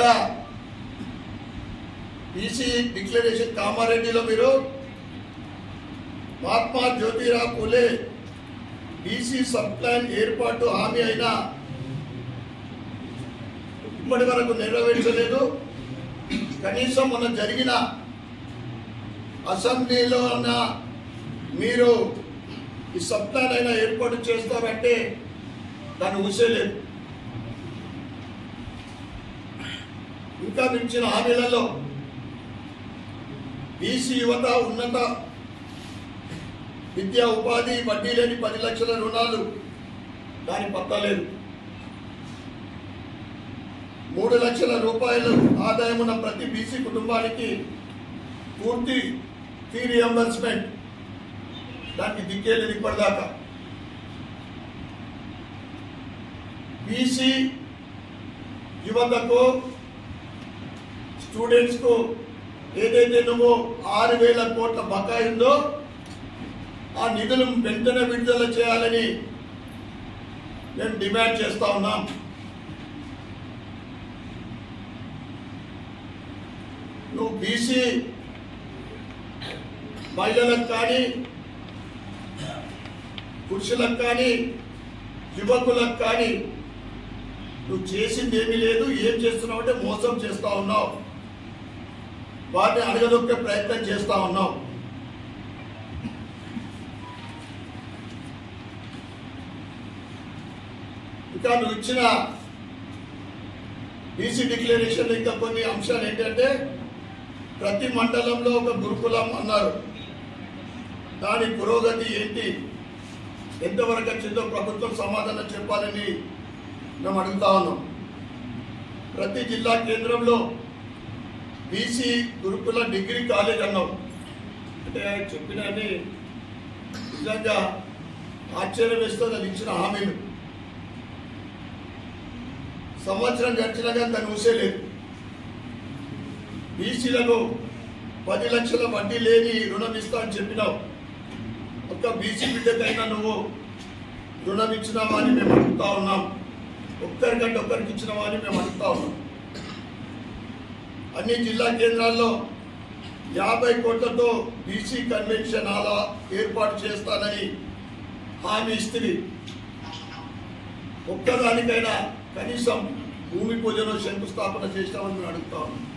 ఇంకా BC declaration కామారెడ్డిలో మీరు Mahatma Jyotirao Phule BC sub plan ఏర్పాటు హామీ అయినా ఇప్పటి వరకు నెరవేర్చలేదు. కనీసం మొన్న జరిగిన అసెంబ్లీలో మీరు ఈ సబ్ ప్లాన్ అయినా ఏర్పాటు చేస్తారంటే దాన్ని ఊసేలేదు. ఇంకా మించిన హామీలలో బీసీ యువత ఉన్నత విద్యా ఉపాధి వడ్డీ లేని 10 లక్షల రుణాలు దాని పత్తలేదు. 3 లక్షల రూపాయలు ఆదాయం ఉన్న ప్రతి బీసీ కుటుంబానికి పూర్తి ఫీ రియంబర్స్మెంట్ దానికి దిక్కేలేదు ఇప్పటిదాకా. బీసీ యువతకు స్టూడెంట్స్ కు ఏదైతే నువ్వు 6,000 కోట్ల బకాయి ఉందో ఆ నిధులు వెంటనే విడుదల చేయాలని మేము డిమాండ్ చేస్తా ఉన్నాం. నువ్వు బీసీ మహిళలకు కానీ పురుషులకు కానీ యువకులకు కానీ నువ్వు చేసింది ఏమీ లేదు. ఏం చేస్తున్నావు అంటే మోసం చేస్తా ఉన్నావు, వాటిని అడగదొక్కే ప్రయత్నం చేస్తా ఉన్నావు. ఇంకా నువ్వు ఇచ్చిన బీసీ డిక్లరేషన్ ఇంకా కొన్ని అంశాలు ఏంటంటే ప్రతి మండలంలో ఒక గురుకులం అన్నారు. దాని పురోగతి ఏంటి, ఎంతవరకు వచ్చిందో ప్రభుత్వం సమాధానం చెప్పాలని మేము అడుగుతా ఉన్నాం. ప్రతి జిల్లా కేంద్రంలో బీసీ గురుకుల డిగ్రీ కాలేజ్ అన్నాం. అంటే చెప్పినని నిజంగా ఆశ్చర్యం వేస్తుంది. అది ఇచ్చిన హామీలు సంవత్సరం గడిచినా కానీ దాన్ని ఊసేలేదు. బీసీలకు 10 లక్షల వడ్డీ లేని రుణం ఇస్తా అని చెప్పినావు. ఒక్క బీసీ బిడ్డకైనా నువ్వు రుణం ఇచ్చినావా అని మేము అడుగుతా ఉన్నాం. ఒక్కరికంటే ఒక్కరికి ఇచ్చినావా అని మేము అడుగుతా ఉన్నాం. అన్ని జిల్లా కేంద్రాల్లో 50 కోట్లతో బీసీ కన్వెన్షన్ హాల్ ఏర్పాటు చేస్తానని హామీ ఇస్తుంది. ఒక్కదానికైనా కనీసం భూమి పూజలో శంకుస్థాపన చేస్తామని మేము అడుగుతా ఉన్నాం.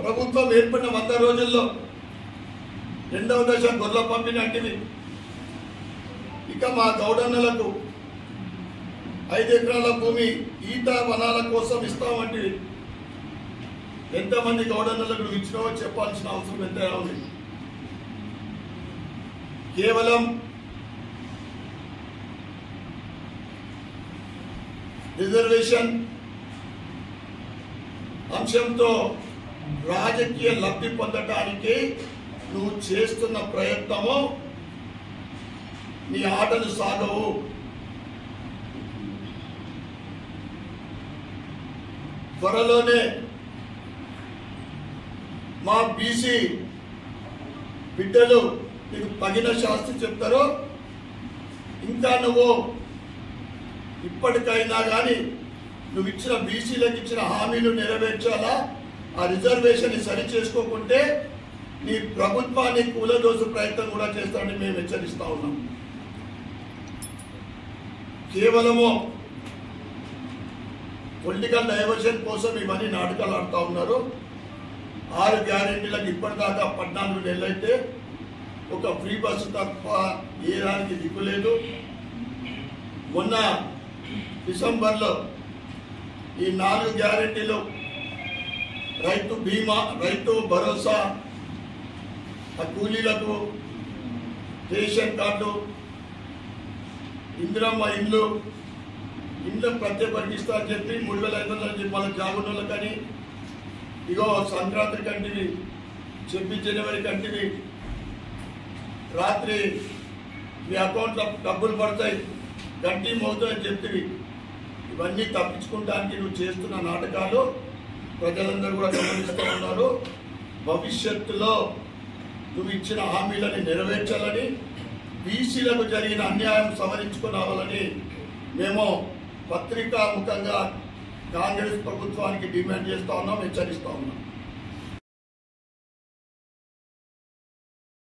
ప్రభుత్వం ఏర్పడిన 100 రోజుల్లో 2వ దశ గొర్రెల పంపిణీ అంటివి. ఇక మా గౌడన్నలకు 5 ఎకరాల భూమి ఈత వనాల కోసం ఇస్తామంటే ఎంతమంది గౌడన్నలకు నువ్వు ఇచ్చినావో చెప్పాల్సిన అవసరం ఎంతైనా ఉంది. కేవలం రిజర్వేషన్ అంశంతో రాజకీయ లబ్ధి పొందటానికి నువ్వు చేస్తున్న ప్రయత్నము నీ ఆటలు సాగవు. త్వరలోనే మా బీసీ బిడ్డలు నీకు తగిన శాస్తి చెప్తారు. ఇంకా నువ్వు ఇప్పటికైనా కానీ నువ్వు ఇచ్చిన బీసీలకు ఇచ్చిన హామీలు నెరవేర్చాలా. ఆ రిజర్వేషన్ సరి చేసుకోకుంటే నీ ప్రభుత్వాన్ని కూలదోసు ప్రయత్నం కూడా చేస్తారని మేము హెచ్చరిస్తా ఉన్నాం. కేవలము పొలిటికల్ డైవర్షన్ కోసం ఇవన్నీ నాటకాలు ఆడుతూ ఉన్నారు. 6 గ్యారెంటీలకు ఇప్పటిదాకా 14 నెలలు అయితే ఒక ఫ్రీ బస్సు తప్ప ఏ దానికి దిక్కులేదు. మొన్న డిసెంబర్లో ఈ 4 గ్యారెంటీలు రైతు బీమా, రైతు భరోసా, కూలీలకు రేషన్ కార్డు, ఇందిరమ్మ ఇండ్లు ప్రత్యేకరిస్తా అని చెప్పి 3,500 చెప్పి వాళ్ళ జాగున్నోళ్ళ కానీ ఇగో సంక్రాంతి కంటివి చెప్పి జనవరి కంటివి రాత్రి మీ అకౌంట్లో డబ్బులు పడతాయి గంటి మోగుతాయని చెప్తివి. ఇవన్నీ తప్పించుకోవడానికి నువ్వు చేస్తున్న నాటకాలు ప్రజలందరూ కూడా గమనిస్తూ ఉన్నారు. భవిష్యత్తులో నువ్వు ఇచ్చిన హామీలని నెరవేర్చాలని బీసీలకు జరిగిన అన్యాయం సవరించుకున్నావాలని మేము పత్రికాముఖంగా కాంగ్రెస్ ప్రభుత్వానికి డిమాండ్ చేస్తా ఉన్నాం, హెచ్చరిస్తా ఉన్నాం.